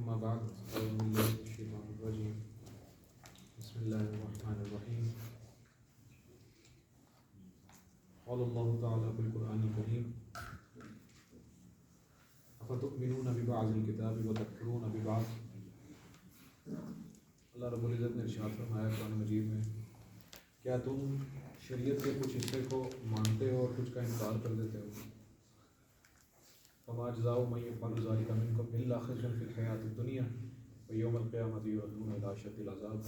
أما بعد أعوذ بالله من الشيطان الرجيم بسم الله الرحمن الرحيم قال الله تعالى في القرآن الكريم أفتؤمنون ببعض الكتاب وتكفرون ببعض. اللہ رب العزت نے ارشاد فرمایا قرآن مجید میں، کیا تم شریعت کے کچھ حصے کو مانتے ہو اور کچھ کا انکار کر دیتے ہو؟ فما جزاء من يفعل ذلك منكم إلا خزي في الحياة الدنيا ويوم القيامة يردون إلى أشد العذاب.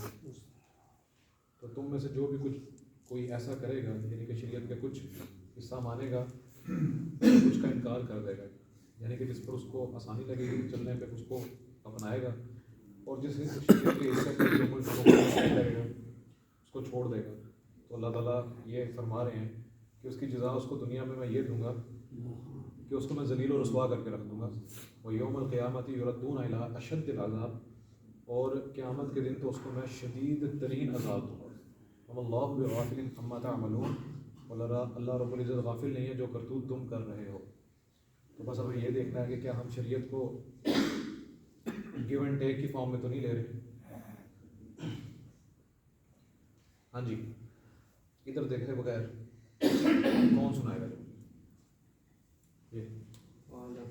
تو تم میں سے جو بھی کوئی ایسا کرے گا، یعنی کہ شریعت کے کچھ حصہ مانے گا، کچھ کا انکار کر دے گا، یعنی کہ جس پر اس کو آسانی لگے گی چلنے پہ اس کو اپنائے گا، اور جس شریعت کے حصے پر جو ملک کو لگے گا اس کو چھوڑ دے گا. تو اللہ تعالیٰ یہ فرما رہے ہیں کہ اس کی جزا اس کو دنیا میں یہ دوں گا کہ اس کو میں ذلیل و رسوا کر کے رکھ دوں گا. وہ یوم القیامت یردون الی اشد العذاب، اور قیامت کے دن تو اس کو میں شدید ترین عذاب دوں گا. وما اللہ بغافل عما تعملون، اللہ رب العزت غافل نہیں ہے جو کرتوت تم کر رہے ہو. تو بس ابھی یہ دیکھنا ہے کہ کیا ہم شریعت کو گیو اینڈ ٹیک کی فارم میں تو نہیں لے رہے. ہاں جی، ادھر دیکھے بغیر کون سنائے گا؟ یہ فعلتا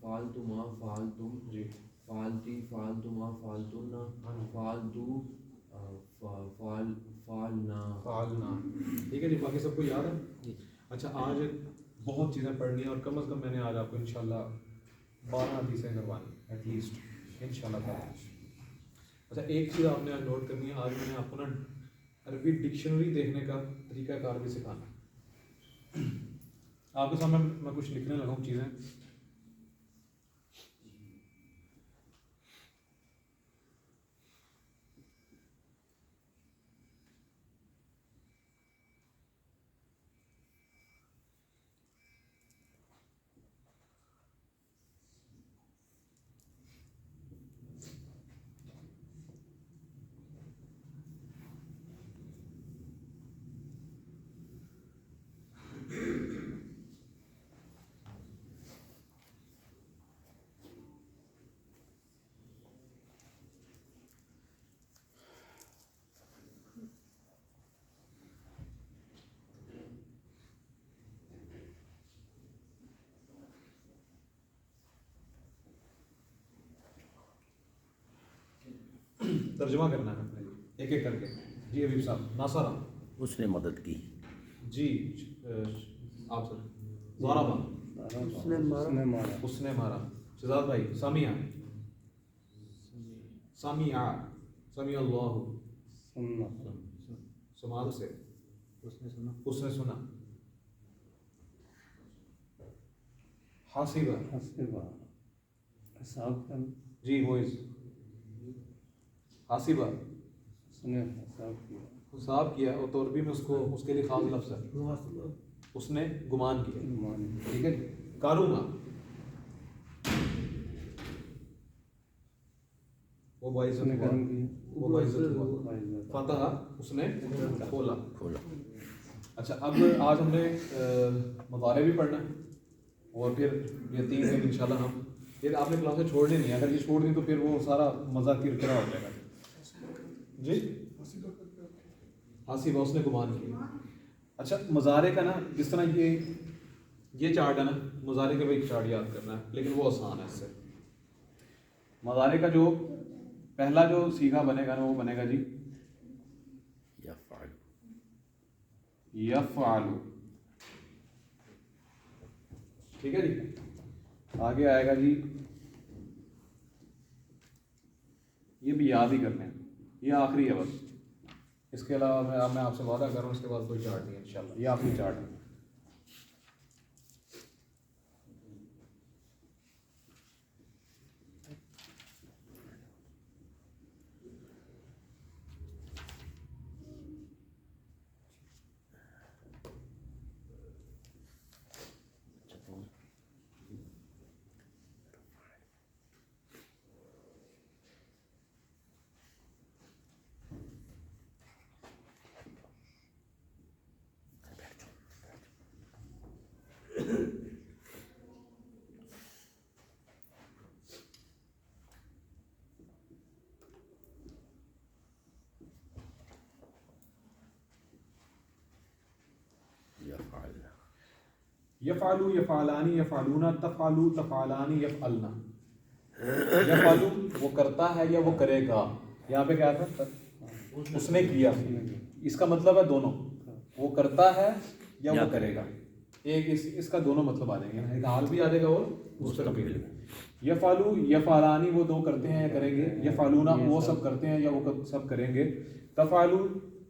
فعلتما فعلتم جی فعلتی فعلتما فعلتن فعلتو فعلنا. ٹھیک ہے جی، باقی سب کو یاد ہے؟ اچھا، آج بہت چیزیں پڑھنی ہیں اور کم از کم میں نے آج آپ کو انشاءاللہ 12 حدیثیں کروانی ایٹ لیسٹ انشاءاللہ تعالیٰ. اچھا، ایک چیز آپ نے آج نوٹ کرنی ہے، آج میں نے آپ کو نا عربی ڈکشنری دیکھنے کا طریقہ کار بھی سکھانا ہے. آپ کے سامنے میں کچھ لکھنے لگا ہوں چیزیں. ترجمہ کرنا ہے ایک ایک کر کے. جی حبیب صاحب. ناصر اس نے مدد کی. جی آپ سر. زاربا اس نے مارا. شہزاد بھائی. سامیہ سمیع اللہ سماعت سے اس نے سنا. حاسبہ جی ہوئز. حاسبہ حساب کیا، اور تو عربی میں اس کے لیے خاص لفظ ہے، اس نے گمان کیا. ٹھیک ہے. کاروما وہ باعث ہوا. فتح اس نے کھولا. اچھا، اب آج ہم نے مضارع بھی پڑھنا ہے، اور پھر یہ 3 دن انشاءاللہ ہم یہ آپ نے کلاسیں چھوڑنی نہیں ہے. اگر یہ چھوڑ دیں تو پھر وہ سارا مزہ کرکرا ہو جائے گا. جی حاسبہ اس نے گمان کیا. اچھا، مضارع کا نا جس طرح یہ چارٹ ہے نا، مضارع کا بھی ایک چارٹ یاد کرنا ہے، لیکن وہ آسان ہے اس سے. مضارع کا جو پہلا جو صیغہ بنے گا نا وہ بنے گا جی یفعل. ٹھیک ہے جی. آگے آئے گا جی، یہ بھی یاد ہی کرنے ہیں، یہ آخری ہے بس. اس کے علاوہ میں آپ سے وعدہ کر رہا ہوں اس کے بعد کوئی چارٹ نہیں ہے انشاءاللہ. یہ آخری چارٹ ہے. یفعلو یفعلانی یفعلونا تفعلو تفعلانی یفعلنا. یفعلو وہ کرتا ہے یا وہ کرے گا. یہاں پہ کیا تھا؟ اس نے کیا. اس کا مطلب ہے دونوں, وہ کرتا ہے یا وہ کرے گا. ایک اس کا دونوں مطلب آ جائیں گے, ایک حال بھی آ جائے گا اور مستقبل. یفعلو یفعلانی وہ دو کرتے ہیں یا کریں گے, یفعلونا وہ سب کرتے ہیں یا وہ سب کریں گے. تفعلو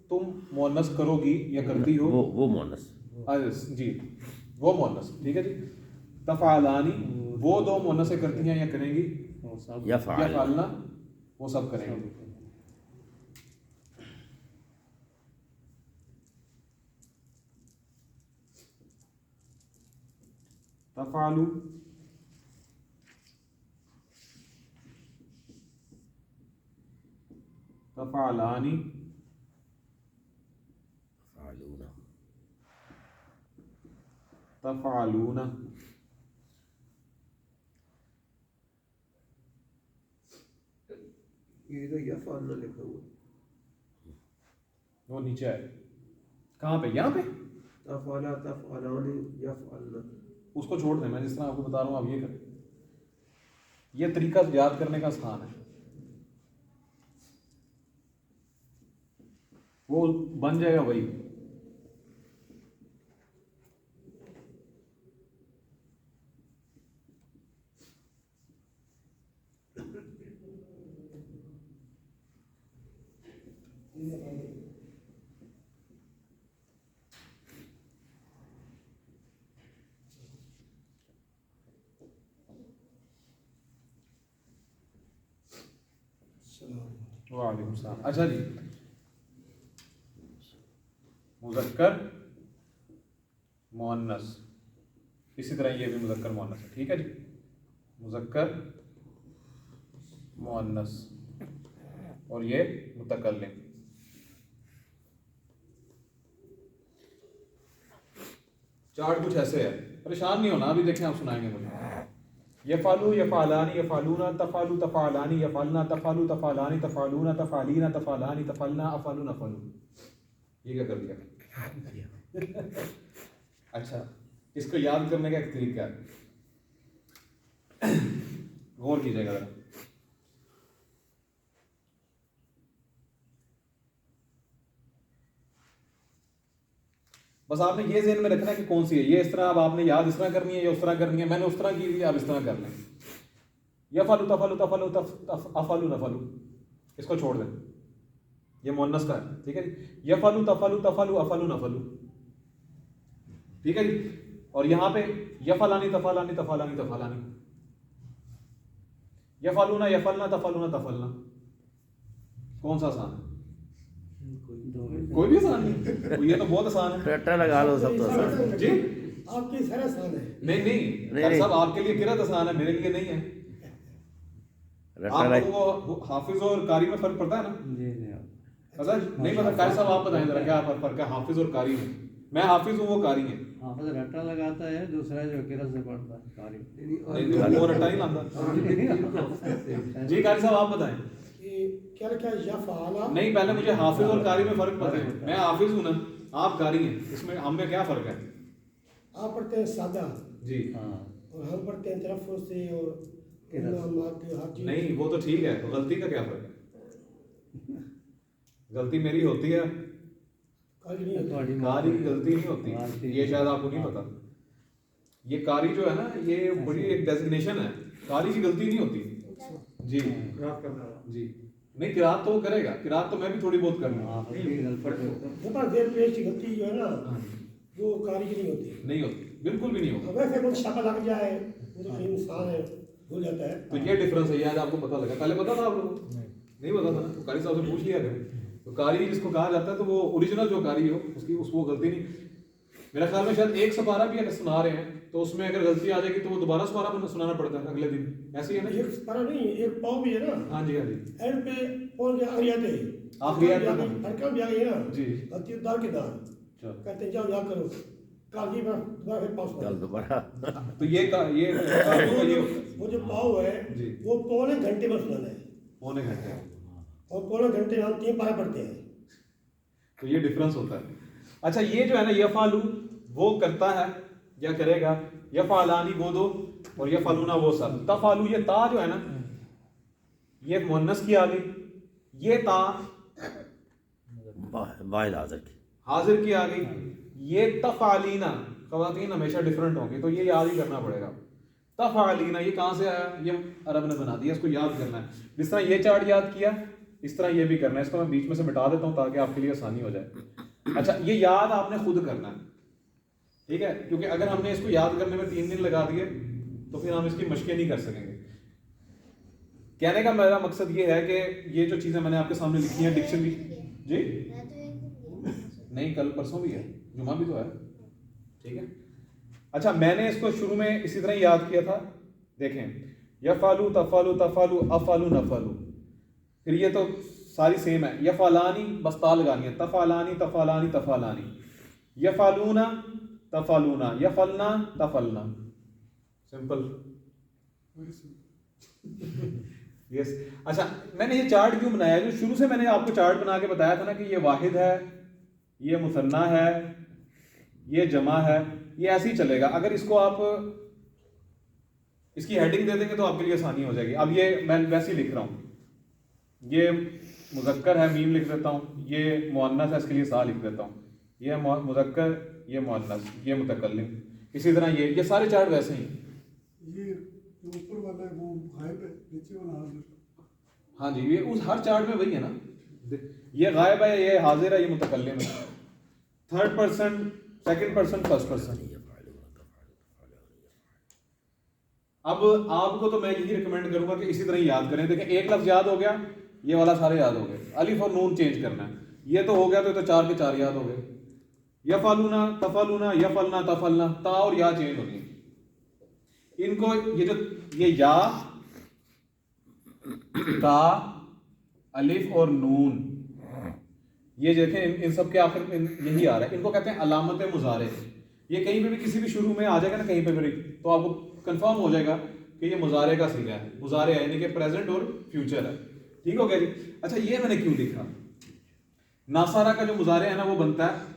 تم مؤنث کرو گی یا کرتی ہو, وہ مؤنث جی وہ مؤنث, ٹھیک ہے جی. تفعلانی وہ دو مؤنثیں کرتی ہیں یا کریں گی, یفعلنا وہ سب کریں گے. تفعلو تفعلانی تفعلون. یہ تو یفعلنا لکھا ہوا وہ نیچے ہے. کہاں پہ؟ یہاں پہ تفعلا تفعلان یفعلنا. اس کو چھوڑ دیں, میں جس طرح آپ کو بتا رہا ہوں آپ یہ کریں. یہ طریقہ یاد کرنے کا آسان ہے, وہ بن جائے گا وہی. وعلیکم السلام. اچھا جی, مذکر مؤنث, اسی طرح یہ بھی مذکر مؤنث ہے, ٹھیک ہے جی. مذکر مؤنث اور یہ متکلم. چارٹ کچھ ایسے ہے, پریشان نہیں ہونا, ابھی دیکھیں آپ سنائیں گے مجھے. یفعلو یفعلانی یفعلونا تفعلو تفعلانی یفعلنا تفعلو تفعلانی تفعلونا تفعلینا تفعلانی تفعلنا افعلو نفعلو. یہ کیا کر دیا؟ اچھا, اس کو یاد کرنے کا ایک طریقہ ہے, غور کیجیے گا ذرا. بس آپ نے یہ ذہن میں رکھنا ہے کہ کون سی ہے. یہ اس طرح اب آپ نے یاد اس طرح کرنی ہے یا اس طرح کرنی ہے. میں نے اس طرح کی تھی, آپ اس طرح کر لیں. یفعلو تفعلو تفعلو افعلو نفعلو, اس کو چھوڑ دیں, یہ مؤنث کا ہے, ٹھیک ہے جی. یفعلو تفعلو تفعلو افعلو نفعلو, ٹھیک ہے جی. اور یہاں پہ یفعلانی تفعلانی تفعلانی تفعلانی, یفعلونا یفعلنا تفعلونا تفعلنا. کون سا آسان ہے؟ کوئی بھی آسان نہیں, یہ تو بہت آسان ہے. رٹا لگا لو, سب تو آسان ہے جی. آپ کی سر آسان ہے. نہیں صاحب, آپ کے لیے قرأت آسان ہے, میرے لیے نہیں ہے. آپ کو وہ حافظ اور قاری میں فرق پڑتا ہے نا؟ پتا نہیں پتا؟ قاری صاحب آپ بتائیں ذرا کیا فرق ہے حافظ اور قاری میں. میں حافظ ہوں, وہ قاری ہیں. حافظ رٹا لگاتا ہے, دوسرا جو قرأت سے پڑھتا ہے قاری. نہیں وہ رٹا نہیں لاتا. جی قاری صاحب آپ بتائیں. کیا رکھا ہے؟ یفعل. نہیں پہلے مجھے حافظ اور قاری میں فرق پتہ ہے. میں حافظ ہوں نا, آپ قاری ہیں, اس میں ہم میں کیا فرق ہے؟ آپ پڑھتے ہیں سادہ جی, اور ہم پڑھتے ہیں تلفظ سے اور علامات کے ہر چیز. نہیں وہ تو ٹھیک ہے, غلطی کا کیا فرق ہے؟ غلطی میری ہوتی ہے, کل نہیں ہوتا. قاری کی غلطی نہیں ہوتی, یہ شاید آپ کو نہیں پتا. یہ قاری جو ہے نا, یہ بڑی ایک ڈیزگنیشن ہے, قاری کی غلطی نہیں ہوتی. جی جی, نہیں قرات تو وہ کرے گا, قرات تو میں بھی تھوڑی بہت کروں گا. زیر پیش کی غلطی جو ہے نا وہ قاری کی نہیں ہوتی. نہیں ہوتی, بالکل بھی نہیں ہوتی. ویسے کوئی شکل لگ جائے, وہ تو انسان ہے, بھول جاتا ہے. تو یہ ڈفرنس ہے, یہ آج آپ کو پتہ لگا. پہلے پتا تھا آپ لوگوں کو؟ نہیں پتا تھا نا, تو قاری صاحب سے پوچھ لیا کریں. تو قاری جس کو کہا جاتا ہے, تو وہ اوریجنل جو قاری ہو اس کی وہ غلطی نہیں. میرا خیال میں شاید ایک سپارہ بھی اگر سنا رہے ہیں تو اس میں اگر غلطی آ جائے گی تو وہ دوبارہ سپارہ سنانا پڑتا ہے اگلے دن, ایسے ہی ہے نا؟ ایک سپارہ نہیں, ایک پاؤں بھی ہے نا. ہاں جی, ہاں جی, اینڈ پہ پہنچ گیا آخریات ہے, آخریات حرکت بھی آ گئی ہے نا. جی, غلطی دار کے دار کہتے ہیں جاؤ یاد کرو, کاغذی پر دوبارہ پھر پاس کل دوبارہ. تو یہ وہ جو پاؤ ہے وہ پونے گھنٹے میں سنانا ہے, پونے گھنٹے, اور پونے گھنٹے ہم 3 پارے پڑھتے ہیں. تو یہ ڈفرنس ہوتا ہے. اچھا, یہ جو ہے نا یفعلو وہ کرتا ہے کیا کرے گا؟ یفعلانی وہ دو اور یفعلون وہ سب. تفعلو یہ تا جو ہے نا یہ مؤنث کی آ گئی, یہ تا واحد حاضر کی. حاضر کی آ گئی, یہ تفعلینا خواتین ہمیشہ ڈیفرنٹ ہوں گی تو یہ یاد ہی کرنا پڑے گا. تفعلینا یہ کہاں سے آیا؟ یہ عرب نے بنا دیا, اس کو یاد کرنا ہے. جس طرح یہ چارٹ یاد کیا اس طرح یہ بھی کرنا ہے. اس کو میں بیچ میں سے مٹا دیتا ہوں تاکہ آپ کے لیے آسانی ہو جائے. اچھا یہ یاد آپ نے خود کرنا ہے, ٹھیک ہے, کیونکہ اگر ہم نے اس کو یاد کرنے میں 3 دن لگا دیے تو پھر ہم اس کی مشقیں نہیں کر سکیں گے. کہنے کا میرا مقصد یہ ہے کہ یہ جو چیزیں میں نے آپ کے سامنے لکھی ہیں ڈکشنری, جی نہیں کل پرسوں بھی ہے, جمعہ بھی تو ہے, ٹھیک ہے. اچھا میں نے اس کو شروع میں اسی طرح یاد کیا تھا, دیکھیں یفعلو تفعلو تفعلو افعلو نفعلو, پھر یہ تو ساری سیم ہے. یفعلانی بس تا لگانی ہے, تفعلانی تفعلانی تفعلانی, یفعلون تفعلونا یفعلنا تفعلنا, سمپل. یس اچھا میں نے یہ چارٹ کیوں بنایا؟ جو شروع سے میں نے آپ کو چارٹ بنا کے بتایا تھا نا کہ یہ واحد ہے, یہ مثنیٰ ہے, یہ جمع ہے, یہ ایسے ہی چلے گا. اگر اس کو آپ اس کی ہیڈنگ دے دیں گے تو آپ کے لیے آسانی ہو جائے گی. اب یہ میں ویسے ہی لکھ رہا ہوں, یہ مذکر ہے میم لکھ دیتا ہوں, یہ مؤنث ہے اس کے لیے سا لکھ دیتا ہوں, یہ مذکر یہ مؤنث یہ متکلم. اسی طرح یہ سارے چارٹ ویسے ہی. یہ جو اوپر والا ہے وہ غائب ہے, نیچے والا حاضر. ہاں جی یہ اس ہر چارٹ میں وہی ہے نا, یہ غائب ہے, یہ حاضر ہے, یہ متکلم ہے. 3rd person, 2nd person, 1st person. اب آپ کو تو میں یہی ریکمینڈ کروں گا کہ اسی طرح یاد کریں. دیکھیں ایک لفظ یاد ہو گیا, یہ والا سارے یاد ہو گئے. الف اور نون چینج کرنا ہے, یہ تو ہو گیا تو 4 کے 4 یاد ہو گئے. یفعلونا تفعلونا یفعلنا تفعلنا, تا اور یا چینج ہونی. ان کو یہ جو یہ یا تا الف اور نون یہ دیکھیں ان سب کے آخر میں یہی آ رہا ہے. ان کو کہتے ہیں علامت مضارع. یہ کہیں پہ بھی کسی بھی شروع میں آ جائے گا نا کہیں پہ بھی تو آپ کو کنفرم ہو جائے گا کہ یہ مضارع کا صیغہ ہے. مضارع ہے یعنی کہ پریزنٹ اور فیوچر ہے. ٹھیک ہو گیا جی. اچھا یہ میں نے کیوں لکھا؟ ناصارہ کا جو مضارع ہے نا وہ بنتا ہے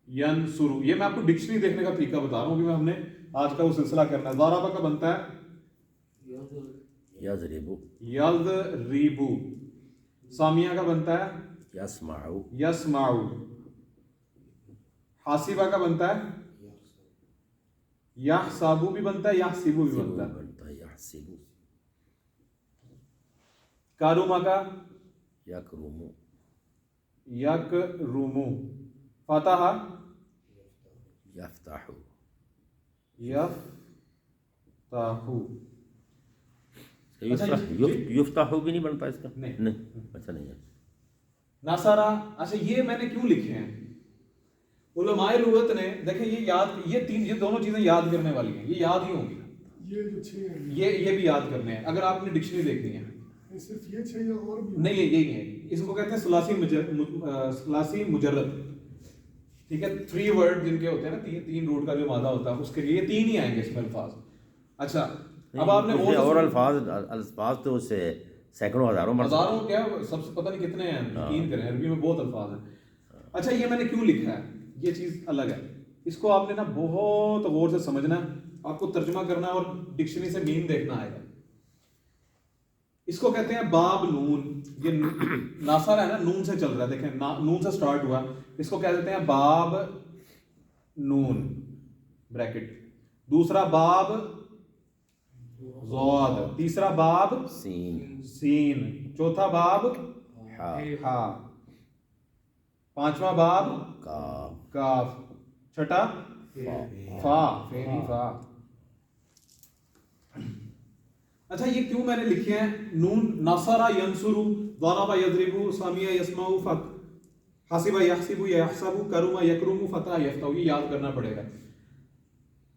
ینصرو. یہ میں آپ کو ڈکشنری دیکھنے کا طریقہ بتا رہا ہوں کہ ہم نے آج کا وہ سلسلہ کرنا ہے. ضربہ کا بنتا ہے یضربو یضربو. سامیہ کا بنتا ہے یسمعو یسمعو. حاسبہ کا بنتا ہے یحسبو بھی بنتا ہے, یحسبو بھی بنتا ہے. یحسبو. کاروما کا یکرمو یکرمو. فتح یفتحو یفتحو. یفتحو بھی نہیں بنتا اس کا؟ نہیں. اچھا نہیں ہے. ناصارہ. اچھا یہ میں نے کیوں لکھے ہیں؟ علماء لغت نے دیکھیں یہ یاد یہ دونوں چیزیں یاد کرنے والی ہیں, یہ یاد ہی ہوں گی. یہ جو 6 ہیں یہ بھی یاد کرنے ہیں اگر آپ نے ڈکشنری دیکھنی ہے. صرف یہ 6 یا اور بھی؟ نہیں یہی ہے. اس کو کہتے ہیں ثلاثی مجرد. ٹھیک ہے, 3 ورڈ جن کے ہوتے ہیں نا, 3 روٹ کا جو مادہ ہوتا ہے اس کے لیے 3 ہی آئیں گے اس میں الفاظ. اچھا اب آپ نے اور الفاظ تو اس سے سینکڑوں ہزاروں کیا سب سے پتہ نہیں کتنے ہیں, یقین کریں عربی میں بہت الفاظ ہیں. اچھا یہ میں نے کیوں لکھا ہے, یہ چیز الگ ہے. اس کو آپ نے نا بہت غور سے سمجھنا ہے, آپ کو ترجمہ کرنا ہے اور ڈکشنری سے مین دیکھنا آئے گا. اس کو کہتے ہیں باب نون. یہ ناصارہ ہے نا, نون سے چل رہا ہے, دیکھیں نون سے سٹارٹ ہوا. اس کو کہہ دیتے ہیں باب نون بریکٹ. دوسرا باب ضاد. تیسرا باب سین. چوتھا باب ہا. پانچواں باب کاف. چھٹا فا. فا. اچھا یہ کیوں میں نے لکھے ہیں؟ نون ناصرہ ینصرو, ضرب یضربو, سمع یسمع, حسب یحسب یحسب, کرم یکرم, فتح یفتح. یہ یاد کرنا پڑے گا.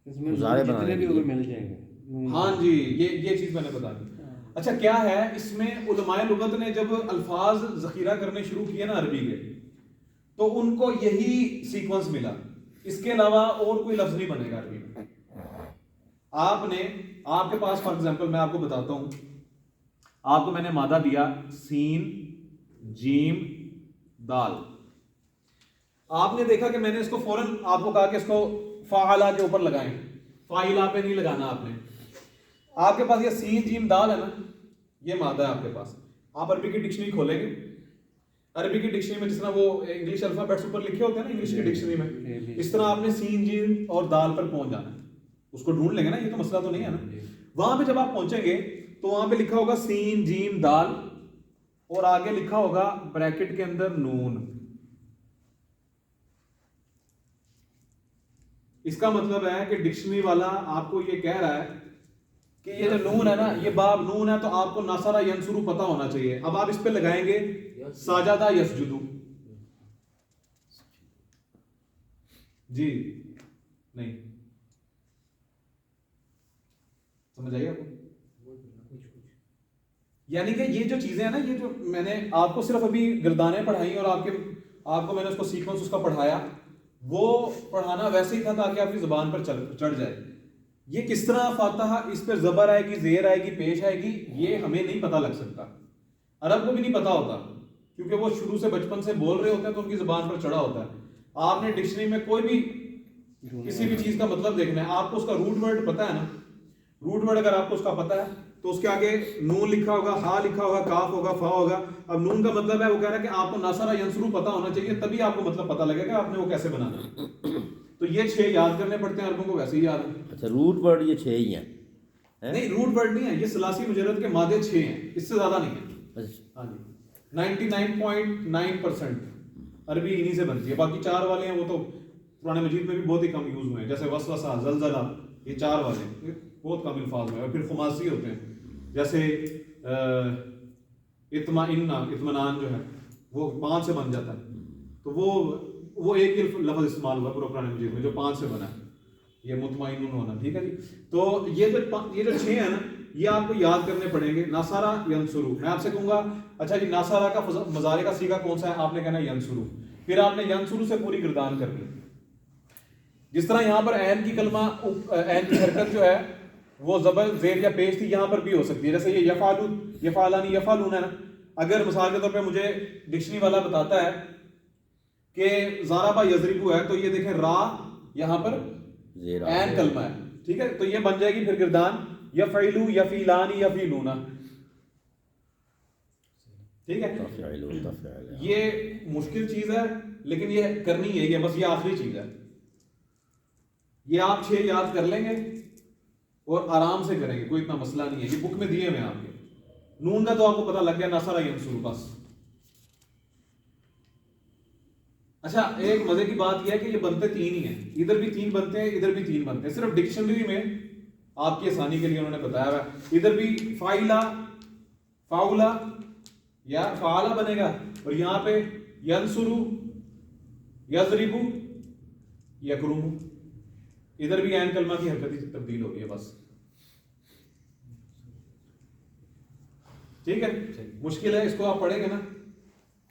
اس میں جتنے بھی ہوگے مل جائیں گے. ہاں جی یہ چیز میں نے بتا دی. اچھا کیا ہے اس میں علماء لغت نے جب الفاظ ذخیرہ کرنے شروع کیے نا عربی کے تو ان کو یہی سیکوینس ملا. اس کے علاوہ اور کوئی لفظ نہیں بنے گا عربی میں. آپ کے پاس فار ایگزامپل میں آپ کو بتاتا ہوں, آپ کو میں نے مادہ دیا سین جیم دال. آپ نے دیکھا کہ میں نے اس کو فوراً آپ کو کہا کہ اس کو فاعلہ کے اوپر لگائیں، فاعلہ پہ نہیں لگانا آپ نے. آپ کے پاس یہ سین جیم دال ہے نا، یہ مادہ ہے آپ کے پاس. آپ عربی کی ڈکشنری کھولیں گے، عربی کی ڈکشنری میں جس طرح وہ انگلش الفابیٹس اوپر لکھے ہوتے ہیں نا انگلش کی ڈکشنری میں، اس طرح آپ نے سین جیم اور دال پر پہنچ جانا ہے. اس کو ڈھونڈ لیں گے نا، یہ تو مسئلہ تو نہیں ہے نا. وہاں پہ جب آپ پہنچیں گے تو وہاں پہ لکھا ہوگا سین جیم دال اور آگے لکھا ہوگا بریکٹ کے اندر نون. اس کا مطلب ہے کہ ڈکشنری والا آپ کو یہ کہہ رہا ہے کہ یہ جو نون ہے نا، یہ باب نون ہے، تو آپ کو نصر ینصر پتہ ہونا چاہیے. اب آپ اس پہ لگائیں گے ساجدہ یسجدو. جی نہیں سمجھ آئیے آپ کو؟ یعنی کہ یہ جو چیزیں ہیں نا، یہ جو میں نے آپ کو صرف ابھی گردانیں پڑھائی اور آپ کو میں نے اس کو سیکوینس اس کا پڑھایا، وہ پڑھانا ویسے ہی تھا تاکہ آپ کی زبان پر چڑھ جائے. یہ کس طرح فاتحہ، اس پہ زبر آئے گی، زیر آئے گی، پیش آئے گی، یہ ہمیں نہیں پتہ لگ سکتا. عرب کو بھی نہیں پتہ ہوتا کیونکہ وہ شروع سے بچپن سے بول رہے ہوتے ہیں تو ان کی زبان پر چڑھا ہوتا ہے. آپ نے ڈکشنری میں کوئی بھی کسی بھی چیز کا مطلب دیکھنا ہے، آپ کو اس کا روٹ ورڈ پتہ ہے نا. روٹ ورڈ اگر آپ کو اس کا پتہ ہے تو اس کے آگے نون لکھا ہوگا، ہا لکھا ہوگا، کاف ہوگا، فا ہوگا. اب نون کا مطلب ہے، وہ کہہ رہا ہے کہ آپ کو ناصرہ ینصرو پتہ ہونا چاہیے، تبھی آپ کو مطلب پتہ لگے گا آپ نے وہ کیسے بنانا ہے. تو یہ 6 یاد کرنے پڑتے ہیں، عربوں کو ویسے ہی یاد ہے. اچھا روٹ ورڈ یہ 6 ہی ہیں؟ نہیں روٹ ورڈ نہیں ہے، یہ ثلاثی مجرد کے مادے 6 ہیں، اس سے زیادہ نہیں ہے. ہاں جی 99.9% عربی انہی سے بنتی ہے. باقی 4 والے ہیں وہ تو قرآن مجید میں بھی بہت ہی کم یوز ہوئے ہیں، جیسے وسوسہ، زلزلہ، یہ 4 والے ہیں بہت کم الفاظ میں. اور پھر خماسی ہوتے ہیں جیسے اطمینان جو ہے وہ 5 سے بن جاتا ہے. تو وہ ایک ہی لفظ استعمال ہوا پورا قرآن مجید میں جو 5 سے بنا ہے، یہ مطمئن ہونا. ٹھیک ہے جی. تو یہ جو 6 ہیں نا، یہ آپ کو یاد کرنے پڑیں گے. ناصرہ ینصرو، میں آپ سے کہوں گا اچھا جی ناصرہ کا مضارع کا صیغہ کون سا ہے، آپ نے کہنا ینصرو. پھر آپ نے ینصرو سے پوری گردان کرنی. جس طرح یہاں پر عین کی کلمہ، عین کی حرکت جو ہے وہ زبر، زیر یا پیش تھی، یہاں پر بھی ہو سکتی ہے. جیسے یہ یفعلو، یفعلانی، یفعلون ہے نا. اگر مثال کے طور پہ مجھے ڈکشنری والا بتاتا ہے کہ ضربہ یضربو ہے، تو یہ دیکھیں را یہاں پر عین کلمہ ہے. ٹھیک ہے، تو یہ بن جائے گی پھر گردان یفعلو، یفعلانی، یفعلون. ٹھیک ہے، یہ مشکل چیز ہے لیکن یہ کرنی یہی ہے بس. یہ آخری چیز ہے، یہ آپ 6 یاد کر لیں گے اور آرام سے کریں گے، کوئی اتنا مسئلہ نہیں ہے. یہ بک میں دیے ہوئے ہیں آپ کے. نون کا تو آپ کو پتہ لگ گیا، ناصرہ ینصرو بس. اچھا ایک مزے کی بات یہ ہے کہ یہ بنتے 3 ہی ہیں، ادھر بھی 3 بنتے ہیں، ادھر بھی 3 بنتے ہیں. صرف ڈکشنری میں آپ کی آسانی کے لیے انہوں نے بتایا ہوا ہے. ادھر بھی فائلہ، فاؤلہ یا فعالہ بنے گا، اور یہاں پہ ینصرو، یضربو، یکرمو. ادھر بھی عین کلمہ کی حرکت ہی تبدیل ہو گئی ہے بس. ٹھیک ہے، مشکل ہے، اس کو آپ پڑھیں گے نا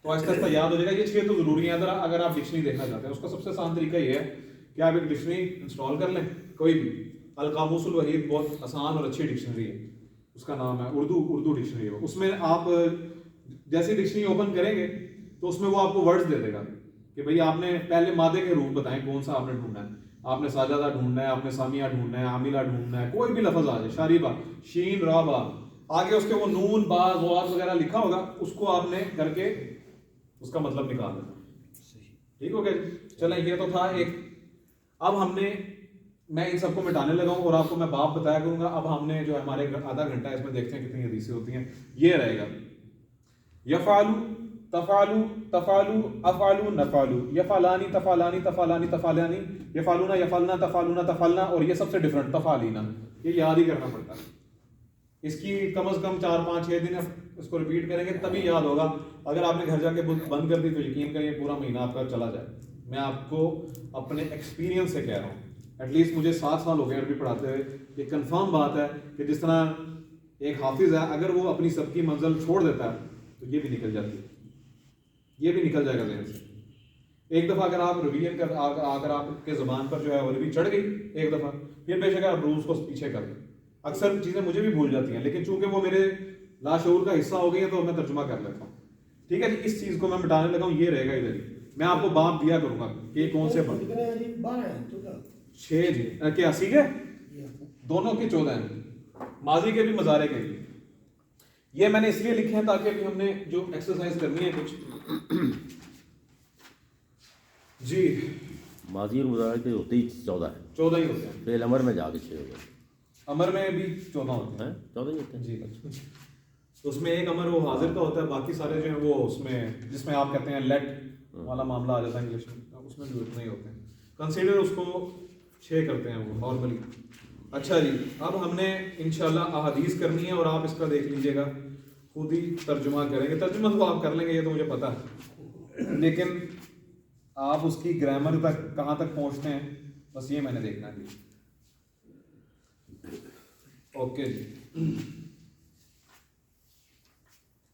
تو آہستہ آہستہ یاد ہو جائے گا. یہ 6 تو ضروری ہیں اگر آپ ڈکشنری دیکھنا چاہتے ہیں. اس کا سب سے آسان طریقہ یہ ہے کہ آپ ایک ڈکشنری انسٹال کر لیں، کوئی بھی. القاموس الوحید بہت آسان اور اچھی ڈکشنری ہے، اس کا نام ہے اردو ڈکشنری ہے. اس میں آپ جیسی ڈکشنری اوپن کریں گے تو اس میں وہ آپ کو ورڈز دے دے گا کہ بھئی آپ نے پہلے مادے کے حروف بتائیں کون سا آپ نے ڈھونڈنا ہے. آپ نے ساجدہ ڈھونڈنا ہے، آپ نے سامیہ ڈھونڈنا ہے، عاملہ ڈھونڈنا ہے، کوئی بھی لفظ آ جائے، شاریبہ، شین، رابہ، آگے اس کے وہ نون، با، غوات وغیرہ لکھا ہوگا، اس کو آپ نے کر کے اس کا مطلب نکال دینا. ٹھیک ہو گیا جی. چلیں یہ تو تھا ایک. اب ہم نے، میں ان سب کو مٹانے لگا ہوں اور آپ کو میں باب بتایا کروں گا. اب ہم نے جو ہمارے آدھا گھنٹہ ہے اس میں دیکھتے ہیں کتنی حدیثیں ہوتی ہیں. یہ رہے گا یفعلو، تفعلو، تفعلو، افعلو، نفعلو، یفعلانی، تفعلانی، تفعلانی، تفعلانی، یفعلونا، یفعلنا، تفعلونا، تفعلنا. اور یہ سب سے ڈیفرنٹ تفعلینا، یہ یاد ہی کرنا پڑتا ہے. اس کی کم از کم 4 5 6 دن اس کو ریپیٹ کریں گے تبھی یاد ہوگا. اگر آپ نے گھر جا کے بند کر دی تو یقین کریں پورا مہینہ آپ کا چلا جائے. میں آپ کو اپنے ایکسپیرینس سے کہہ رہا ہوں. ایٹ لیسٹ مجھے 7 سال ہو گئے عربی پڑھاتے ہوئے. یہ کنفرم بات ہے کہ جس طرح ایک حافظ ہے اگر وہ اپنی سب کی منزل چھوڑ دیتا ہے تو یہ بھی نکل جاتی ہے، یہ بھی نکل جائے گا ذہن سے. ایک دفعہ اگر آپ ریویژن کر، اگر آپ کے زبان پر جو ہے عربی چڑھ گئی ایک دفعہ، پھر بے شک آپ روز کو پیچھے کر دیں. اکثر چیزیں مجھے بھی بھول جاتی ہیں لیکن چونکہ وہ میرے لاشعور کا حصہ ہو گئی ہیں تو میں ترجمہ کر لیتا ہوں. ٹھیک ہے جی. اس چیز کو میں مٹانے لگا ہوں، یہ رہے گا ادھر ہی. میں آپ کو باب دیا کروں گا کہ کون سے باب. کتنے ہیں جی؟ 12 ہیں ٹوٹل. 6 جی. کیا 80 کے دونوں کے 14 ہیں, ماضی کے بھی مضارع کے بھی. یہ میں نے اس لیے لکھے ہیں تاکہ ابھی ہم نے جو ایکسرسائز کرنی ہے کچھ جی ماضی اور مضارع کے ہوتے ہی 14 ہے, 14 ہی ہوتے ہیں. فعل امر میں جا کے 6 ہو گئے. امر میں بھی 14 ہوتے ہیں. 14 ہی ہوتے ہیں جی. تو اس میں ایک امر وہ حاضر کا ہوتا ہے, باقی سارے جو ہیں وہ اس میں جس میں آپ کہتے ہیں لیٹ والا معاملہ آ جاتا ہے انگلش میں, اس میں بھی اتنے ہی ہوتے ہیں. کنسیڈر اس کو 6 کرتے ہیں وہ نارملی. اچھا جی, اب ہم نے انشاءاللہ احادیث کرنی ہے اور آپ اس کا دیکھ لیجئے گا, خود ہی ترجمہ کریں گے. ترجمہ تو آپ کر لیں گے یہ تو مجھے پتہ ہے, لیکن آپ اس کی گرامر تک کہاں تک پہنچتے ہیں بس یہ میں نے دیکھنا ہے. اوکے جی.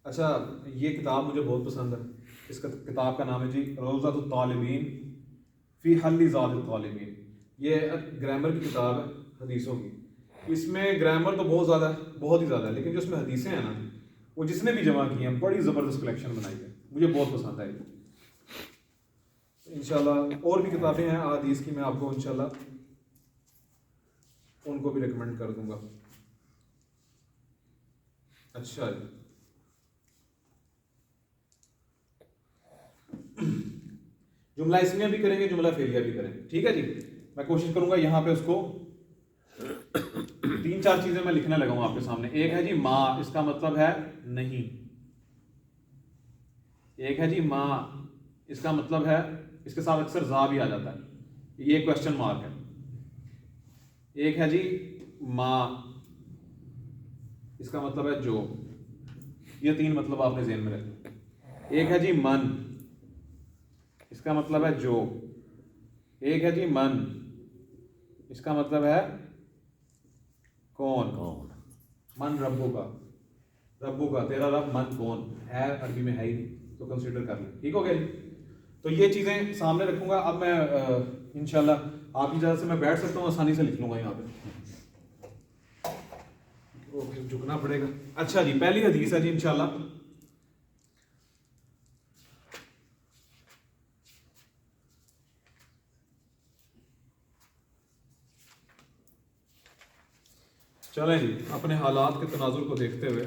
اچھا, یہ کتاب مجھے بہت پسند ہے. اس کا کتاب کا نام ہے جی روضۃ الطالبین فی حل ذات الطالبین. یہ گرامر کی کتاب ہے حدیثوں کی. اس میں گرامر تو بہت زیادہ ہے, بہت ہی زیادہ ہے, لیکن جو اس میں حدیثیں ہیں نا وہ جس نے بھی جمع کی ہیں بڑی زبردست کلیکشن بنائی ہے, مجھے بہت پسند آئی. انشاءاللہ اور بھی کتابیں ہیں احادیث کی, میں آپ کو انشاءاللہ ان کو بھی ریکمینڈ کر دوں گا. اچھا جی, جملہ اسمیہ بھی کریں گے, جملہ فعلیہ بھی کریں گے. ٹھیک ہے جی. میں کوشش کروں گا یہاں پہ اس کو 3-4 چیزیں میں لکھنے لگا ہوں آپ کے سامنے. ایک ہے جی ما, اس کا مطلب ہے نہیں. ایک ہے جی ما, اس کا مطلب ہے, اس کے ساتھ اکثر زا بھی آ جاتا ہے, یہ کوشچن مارک ہے. ایک ہے جی ما, اس کا مطلب ہے جو. یہ 3 مطلب آپ نے ذہن میں رکھے. ایک ہے جی من, اس کا مطلب ہے جو. ایک ہے جی من, اس کا مطلب ہے کون. من ربو کا, ربو کا تیرا رب من کون ہے, عربی میں ہے ہی نہیں تو کنسیڈر کر لیں. ٹھیک ہو گیا جی. تو یہ چیزیں سامنے رکھوں گا. اب میں انشاءاللہ آپ کی اجازت سے میں بیٹھ سکتا ہوں, آسانی سے لکھ لوں گا یہاں پہ, پھر جھکنا پڑے گا. اچھا جی, پہلی حدیث ہے جی انشاءاللہ. چلیں جی, اپنے حالات کے تناظر کو دیکھتے ہوئے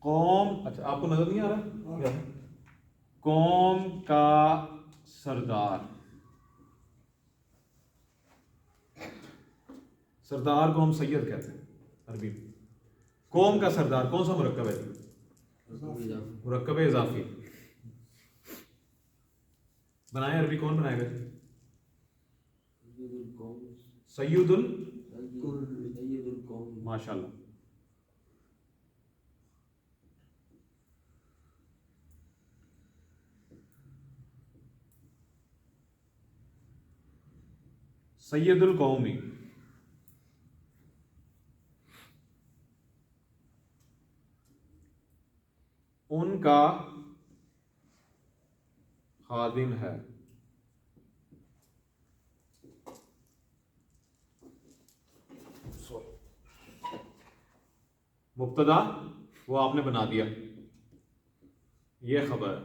قوم, اچھا آپ کو نظر نہیں آ رہا, قوم کا سردار. سردار کو ہم سید کہتے ہیں عربی میں. قوم کا سردار کون سا مرکب ہے؟ مرکب اضافی. بنائے عربی کون بنائے گا؟ سید ماشاء اللہ. سید القومی. ان کا خادم ہے. مبتدا وہ آپ نے بنا دیا, یہ خبر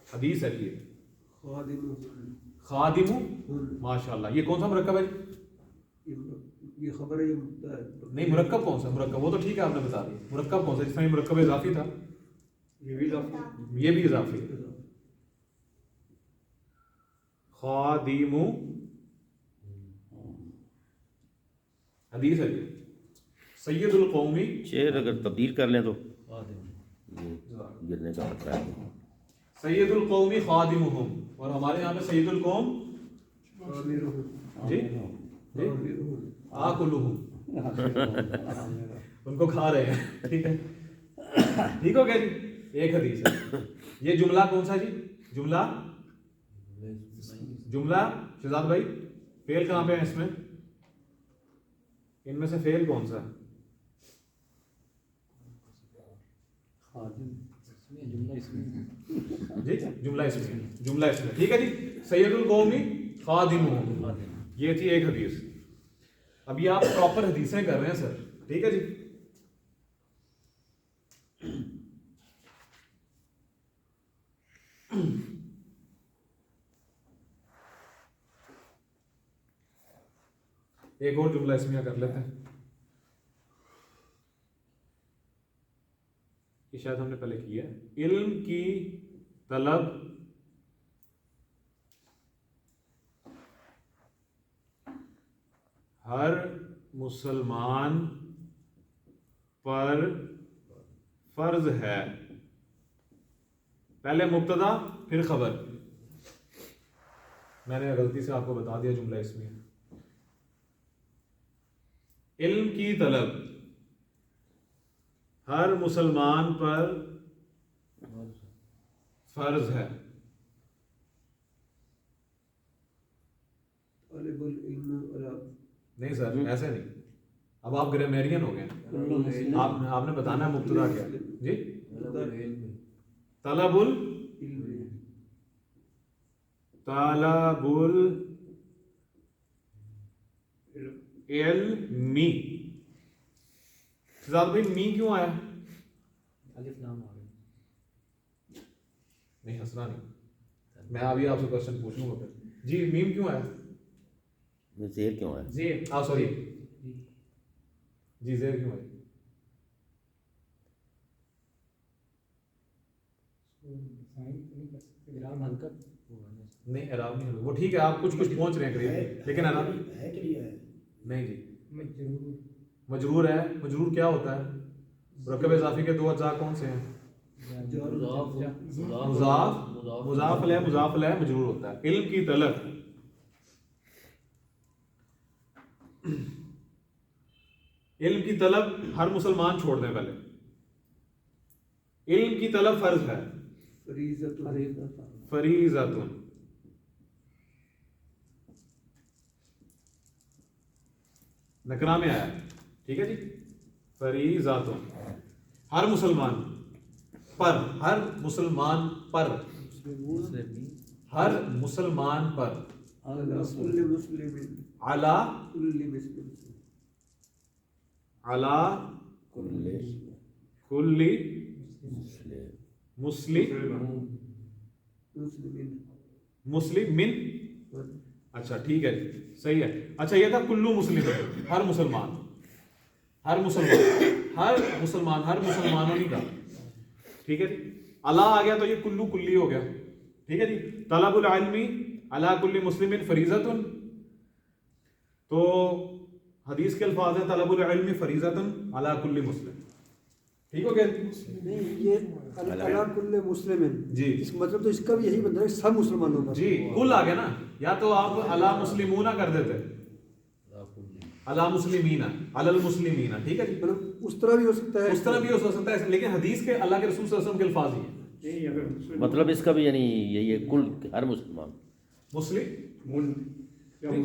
حدیث ہے. خادم ماشاء اللہ. یہ کون سا مرکب ہے جی؟ یہ خبر ہے نہیں, مرکب کون سا مرکب, وہ تو ٹھیک ہے آپ نے بتا دیا. مرکب کون سا, جس میں یہ مرکب اضافی تھا, یہ بھی اضافی, یہ بھی اضافی ہے. خادم حدیث ہے جی. سید القومی, شعر اگر تبدیل کر لیں تو گرنے کا خطرہ ہے. سید القومی خادمہم, اور ہمارے یہاں پہ سید القوم جی آکلہم, ان کو کھا رہے ہیں. ٹھیک ہے, ٹھیک ہو گیا جی. ایک حدیث ہے. یہ جملہ کون سا جی؟ جملہ شہزاد بھائی, فعل کہاں پہ ہے اس میں؟ ان میں سے فعل کون سا ہے؟ جی جملہ اسمیہ, جملہ اسمیہ. ٹھیک ہے جی. سید القومی خادمہم, یہ تھی ایک حدیث. اب یہ آپ پراپر حدیثیں کر رہے ہیں سر. ٹھیک ہے جی. ایک اور جملہ اسمیہ کر لیتے ہیں، یہ شاید ہم نے پہلے کیا ہے. علم کی طلب ہر مسلمان پر فرض ہے. پہلے مبتدا پھر خبر. میں نے غلطی سے آپ کو بتا دیا جملہ اسمیہ. علم کی طلب ہر مسلمان پر فرض ہے. طالب العلم علی نہیں سر ایسے نہیں. اب آپ گرامیرین ہو گئے. کل مسلم آپ نے بتانا ہے مبتدا کیا. جی طلب العلمی. شہزاد بھائی می کیوں آیا؟ الف لام آ گئی. نہیں ہنسنا نہیں، میں ابھی آپ سے کوشچن پوچھوں گا پھر. جی میم کیوں آیا؟ زیر کیوں ہے؟ زیر سوری جی زیر کیوں آئی؟ نہیں اعراب نہیں ہوگا وہ ٹھیک ہے. آپ کچھ پہنچ رہے ہیں قریب، لیکن اعراب ہے کہ نہیں ہے؟ نہیں جی. مجرور ہے. مجرور کیا ہوتا ہے؟ مرکب اضافی کے دو اجزاء کون سے ہیں؟ مضاف مضاف الیہ مجرور ہوتا ہے. علم کی طلب علم کی طلب ہر مسلمان چھوڑ دیں. پہلے علم کی طلب فرض ہے. فریضۃ نکرہ میں آیا. ٹھیک ہے جی. فریضۃ ہر مسلمان پر، ہر مسلمان پر، ہر مسلمان پر، علی کل مسلم علی کل مسلم علی کل مسلم من. اچھا ٹھیک ہے جی صحیح ہے. اچھا یہ تھا کلو مسلم، ہر مسلمان، ہر مسلمان، ہر مسلمان، ہر مسلمانوں نہیں کہا. ٹھیک ہے جی. اللہ آ گیا تو یہ کلو کلی ہو گیا. ٹھیک ہے جی. طلب العلمی علی کل مسلم فریضۃ. تو حدیث کے الفاظ ہیں طلب العلم فریضۃ علی کل مسلم. ٹھیک ہو گیا. نہیں یہ علی کل مسلم جی اس کا مطلب تو اس کا بھی یہی بن رہا ہے کہ سب مسلمانوں پر. جی کل آ گیا نا. یا تو آپ علی مسلمون کر دیتے، علی مسلمین، علی المسلمین. ٹھیک ہے جی. مطلب اس طرح بھی ہو سکتا ہے، اس طرح بھی ہو سکتا ہے، لیکن حدیث کے اللہ کے رسول صلی اللہ علیہ وسلم کے الفاظ ہی ہیں. نہیں اگر مطلب اس کا بھی یعنی یہی ہے کل ہر مسلمان. مسلم نہیں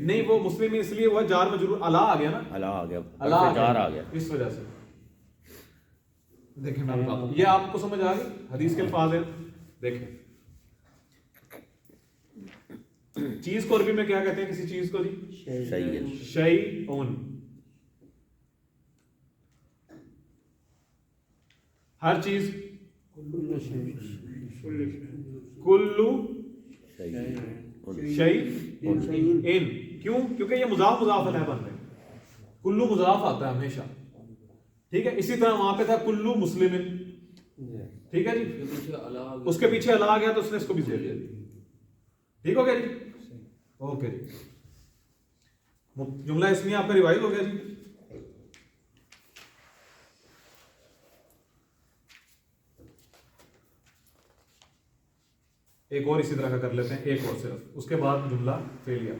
نہیں وہ مسلم اس لیے ہوا جار مجرور اللہ آ گیا نا. اللہ آ گیا، اللہ حرف جار آ گیا. اس وجہ سے دیکھیں میں بتاتا ہوں. یہ آپ کو سمجھ آ گئی. حدیث کے الفاظ ہیں. دیکھیں چیز کو عربی میں کیا کہتے ہیں کسی چیز کو؟ جی صحیح ہے. شیء. ہر چیز کلو شیء ان. کیوں؟ کیونکہ یہ مضاف مضاف الیہ بن رہے ہیں. کلو مضاف آتا ہے ہمیشہ. ٹھیک ہے. اسی طرح وہاں پہ تھا کلو مسلم. ٹھیک ہے جی. اس کے پیچھے اللہ آ گیا تو اس نے اس کو بھی دے دیا. ٹھیک ہو گیا جی. اوکے جی. جملہ اسمیہ آپ کا ریوائز ہو گیا جی. ایک اور اسی طرح کا کر لیتے ہیں، ایک اور صرف، اس کے بعد جملہ فعلیہ.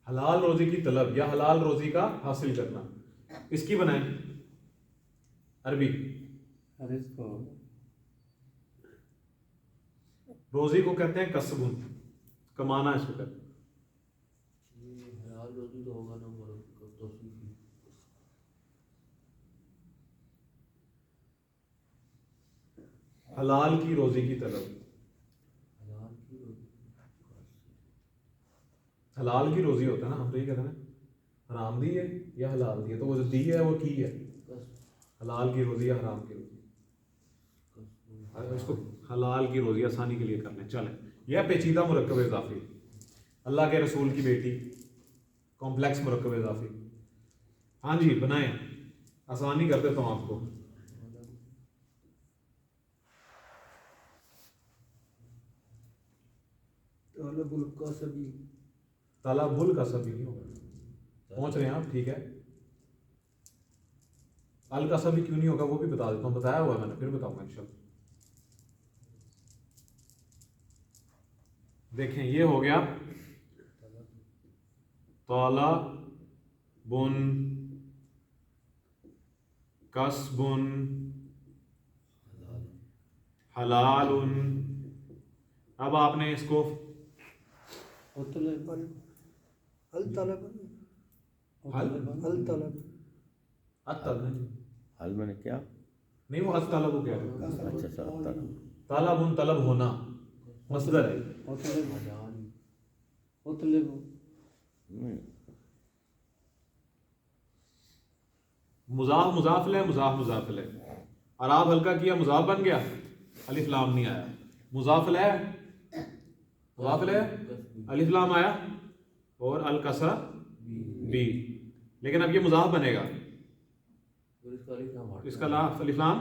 حلال روزی کی طلب یا حلال روزی کا حاصل کرنا، اس کی بنائیں عربی. رزق کو روزی کو کہتے ہیں کسب، کمانا اس کو کہتے ہیں. حلال روزی تو ہوگا نا حلال کی روزی کی طلب. حلال کی روزی حلال کی روزی ہوتا ہے نا, ہم تو یہ کہتے ہیں نا حرام دی ہے یا حلال دی ہے, تو وہ جو دی ہے وہ کی ہے, حلال کی روزی یا حرام کی روزی. اس کو حلال کی روزی آسانی کے لیے کرنے چلیں. یہ پیچیدہ مرکب اضافی, اللہ کے رسول کی بیٹی, کمپلیکس مرکب اضافی. ہاں جی بنائیں, آسانی کر دیتا ہوں آپ کو. طلب القاسبی, طلب القصبی نہیں ہوگا, پہنچ رہے ہیں آپ, ٹھیک ہے. القصبی کیوں نہیں ہوگا وہ بھی بتا دیتا ہوں, بتایا ہوا ہے میں نے, پھر بتاؤں گا انشاءاللہ. دیکھیں یہ ہو گیا طلب کسب حلال. اب آپ نے اس کو اطلب الطلب الطلب حل میں نے کیا نہیں, وہ الطلب وہ کیا ہے, اچھا اچھا طلب طلب ہونا مصدر ہے. اطلب مضاف مضاف لے, مضاف مضاف لے, اعراب ہلکا کیا, مضاف بن گیا, الف لام نہیں آیا. مضاف لے مضاف لے الف لام آیا, اور الکسرہ بی, لیکن اب یہ مضاف بنے گا, اس کا الف لام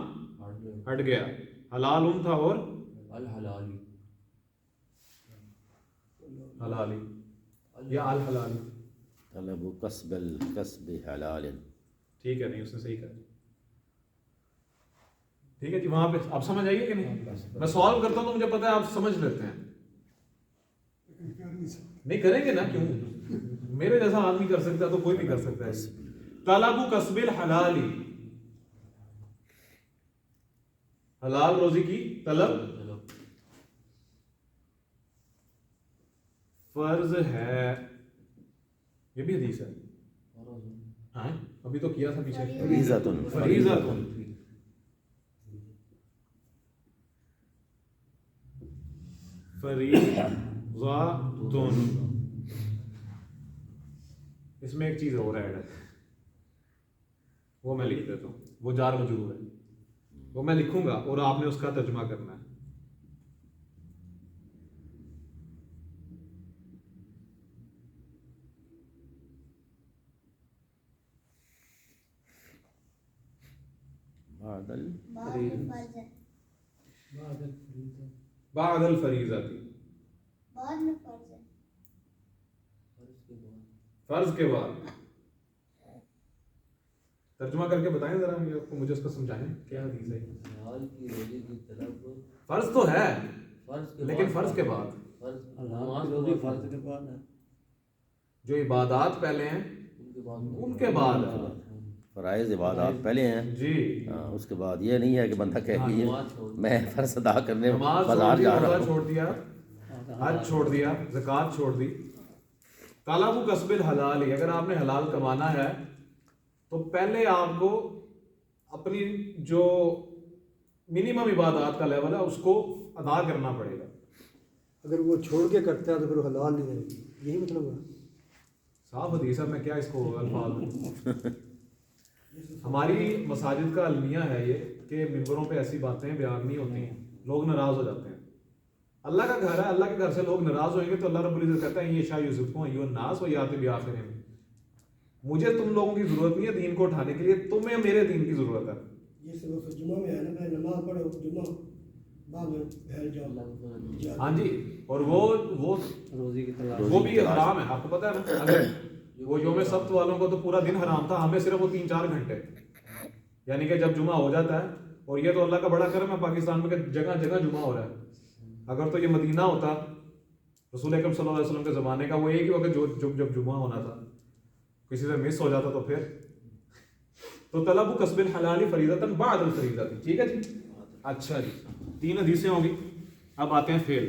ہٹ گیا. حلال تھا اور حلالی یا الحلالی. طلب کسب الکسب حلال. ٹھیک ہے, نہیں اس نے صحیح کہا. ٹھیک ہے جی, وہاں پہ آپ سمجھ آئیے کہ نہیں؟ میں سوالو کرتا ہوں تو مجھے پتا ہے آپ سمجھ لیتے ہیں. نہیں کریں گے نا, کیوں؟ میرے جیسا آدمی کر سکتا تو کوئی بھی کر سکتا ہے. طلب کسب الحلال, حلال روزی کی طلب فرض ہے. یہ بھی حدیث ہے, ہاں ابھی تو کیا تھا پیچھے, فریضۃ فریضۃ. فریضۃ, اس میں ایک چیز اور ایڈ ہے, وہ میں لکھ دیتا ہوں, وہ جار مجرور ہے, وہ میں لکھوں گا اور آپ نے اس کا ترجمہ کرنا ہے. بعد الفریضۃ, فرض کے بعد. ترجمہ کر کے بتائیں ذرا مجھے اس کو سمجھائیں کیا حدیث ہے. فرض تو ہے لیکن فرض کے بعد, فرض کے بعد ہے, جو عبادات پہلے ہیں ان کے بعد. فرائض عبادات پہلے ہیں جی, اس کے بعد یہ نہیں ہے کہ بندہ کہہ کہ میں فرض ادا کرنے نماز بازار چھوڑ دی, جا رہا روزہ ہوں. چھوڑ دیا, حج چھوڑ دیا, زکوٰۃ چھوڑ دی. طلب کسب الحلال, اگر آپ نے حلال کمانا ہے تو پہلے آپ کو اپنی جو منیمم عبادات کا لیول ہے اس کو ادا کرنا پڑے گا. اگر وہ چھوڑ کے کرتا ہے تو پھر حلال نہیں رہے گی, یہی مطلب ہے. صاف حدیث ہے, میں کیا اس کو الفاظ میں. ہماری مساجد کا المیہ ہے یہ کہ ممبروں پہ ایسی باتیں بیان نہیں ہوتی ہیں, لوگ ناراض ہو جاتے ہیں. اللہ کا گھر ہے, اللہ کے گھر سے لوگ ناراض ہوئیں گے تو اللہ رب العزت کہتا ہے یہ شاہ یوسفوں ایھا الناس ویأتی بآخرہم, مجھے تم لوگوں کی ضرورت نہیں ہے دین کو اٹھانے کے لیے, تمہیں میرے دین کی ضرورت ہے. یہ سب جمعہ میں ہے نا, پہلے نماز پڑھو, جمعہ بعد میں پھیل جاؤ. ہاں جی, اور وہ روزی کی تلاش. وہ بھی حرام ہے, آپ کو پتہ ہے نا. اگر وہ یوم سبت والوں کو تو پورا دن حرام تھا, ہمیں صرف وہ 3-4 گھنٹے, یعنی کہ جب جمعہ ہو جاتا ہے. اور یہ تو اللہ کا بڑا کرم ہے پاکستان میں کہ جگہ جگہ جمعہ ہو رہا ہے. اگر تو یہ مدینہ ہوتا رسول اکرم صلی اللہ علیہ وسلم کے زمانے کا, وہ ایک ہی وقت جب جمعہ ہونا تھا, کسی سے مس ہو جاتا تو پھر. تو طلب کسب الحلال فریضۃ بعد الفریضۃ. ٹھیک ہے جی, اچھا جی, 3 حدیثیں ہوں گی. اب آتے ہیں فعل.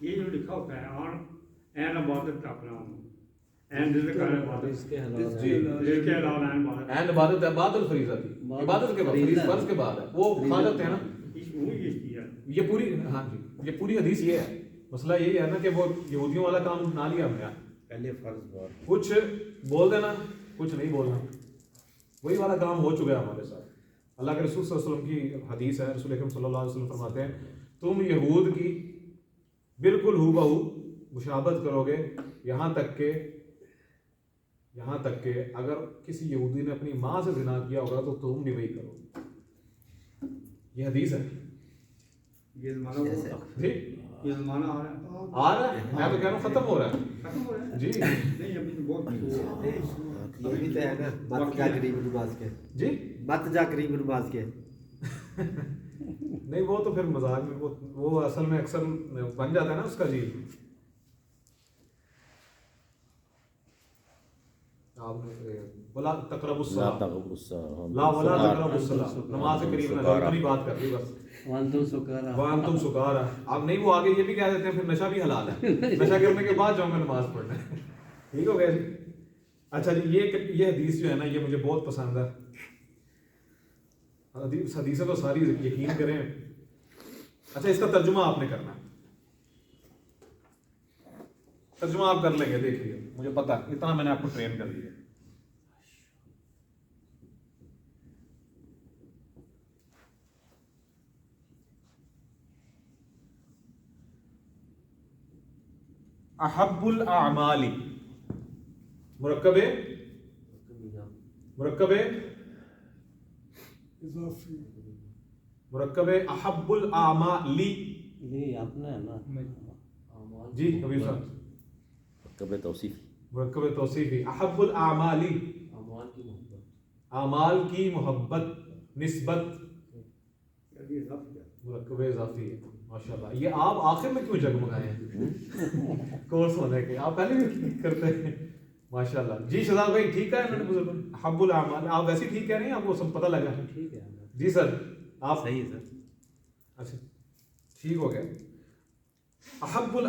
یہ جو لکھا ہوتا ہے اور این عبادت اپنا این رزق ہے عبادت, اس کے حلال جی, رزق کے علاوہ این عبادت, این عبادت ہے بعد الفریضۃ, عبادت کے بعد, فرض کے بعد ہے, وہ کھا جاتے ہیں نا. اس وہی اس کی ہے. یہ پوری, ہاں جی, یہ پوری حدیث یہ ہے. مسئلہ یہی ہے نا کہ وہ یہودیوں والا کام نہ لیا ہم نے پہلے فرض بات کچھ بول دینا کچھ نہیں بولنا، وہی والا کام ہو چکا ہے ہمارے ساتھ۔ اللہ کے رسول صلی اللہ علیہ وسلم کی حدیث ہے، رسول اکرم صلی اللہ علیہ وسلم فرماتے ہیں تم یہود کی بالکل ہو بہو مشابہت کرو گے، یہاں تک کہ اگر کسی یہودی نے اپنی ماں سے زنا کیا ہوگا تو تم بھی وہی کرو گے۔ یہ حدیث ہے یہ زمانہ جی، یہ زمانہ آ رہا ہے، آ رہا ہے، میں تو کہہ رہا ہوں ختم ہو رہا ہے ختم ہو رہا ہے جی نہیں ابھی تو بہت یہ بھی تو ہے نا، مت جا قریب نماز کے، جی مت جا قریب نماز کے۔ نہیں وہ تو پھر مذاق میں وہ اصل میں اکثر بن جاتا ہے نا اس کا جی۔ آپ نے ولا تقربوا الصلاۃ لا ولا تقربوا الصلاۃ، نماز سے قریب نہ جاؤ، اتنی بات کر دی بس۔ وانتم سکارا، وانتم سکارا، اب نہیں وہ آگے یہ بھی کہہ دیتے ہیں پھر نشہ بھی حلال ہے، نشہ کرنے کے بعد جاؤں گا نماز پڑھنے، ٹھیک ہو گیا جی۔ اچھا جی یہ حدیث جو ہے نا یہ مجھے بہت پسند ہے، حدیثیں تو ساری یقین کریں۔ اچھا اس کا ترجمہ آپ نے کرنا ہے، ترجمہ آپ کر لیں گے، دیکھیے مجھے پتا اتنا میں نے آپ کو ٹرین کر دیا۔ احب الاعمال مرکب احب الاعمال یہ اپنا ہے نا، جی حبیب صاحب مرکب توصیفی، مرکب توصیفی، احب الاعمال اعمال کی محبت نسبت، مرکب اضافی ہے ماشاء اللہ۔ یہ آپ آخر میں کیوں جگمگائے ہیں کورس ہونے کے، آپ پہلے بھی کرتے ہیں ماشاء اللہ۔ جی شہزاد بھائی ٹھیک ہے انہوں نے بزرگ احب الاعمال، آپ ویسے ٹھیک کہہ رہے ہیں، آپ کو سب پتہ لگا ٹھیک ہے جی سر آپ صحیح ہے سر۔ اچھا ٹھیک ہو گیا۔ احب